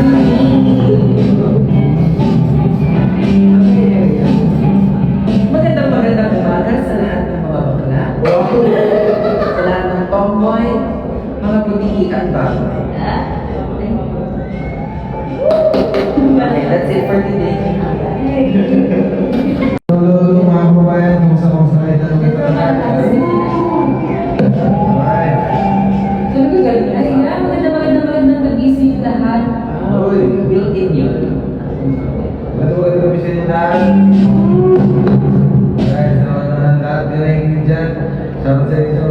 having me. Magandang umaga sa lahat ng mga bakla. Sa lahat ng tomboy, mga putikian baboy. Okay, that's it for today. Hello, mga kababayan, kumusta kayo dyan? Alright. Magandang pag-isip lahat. Built-in yun. Magandang gabi sa inyo lahat. Alright, salamat naman lahat galing dyan. Salamat sa inyo.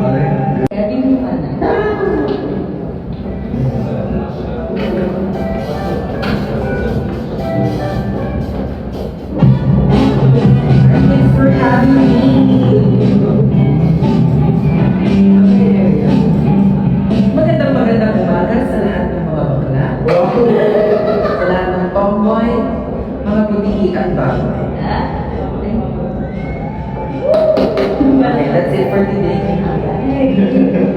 Alright. Kaya binuhan na. Thanks for having me. Magandang umaga sa lahat ng mga bakla. Sa lahat ng tomboy, mga putikian baboy. Okay, that's it for today.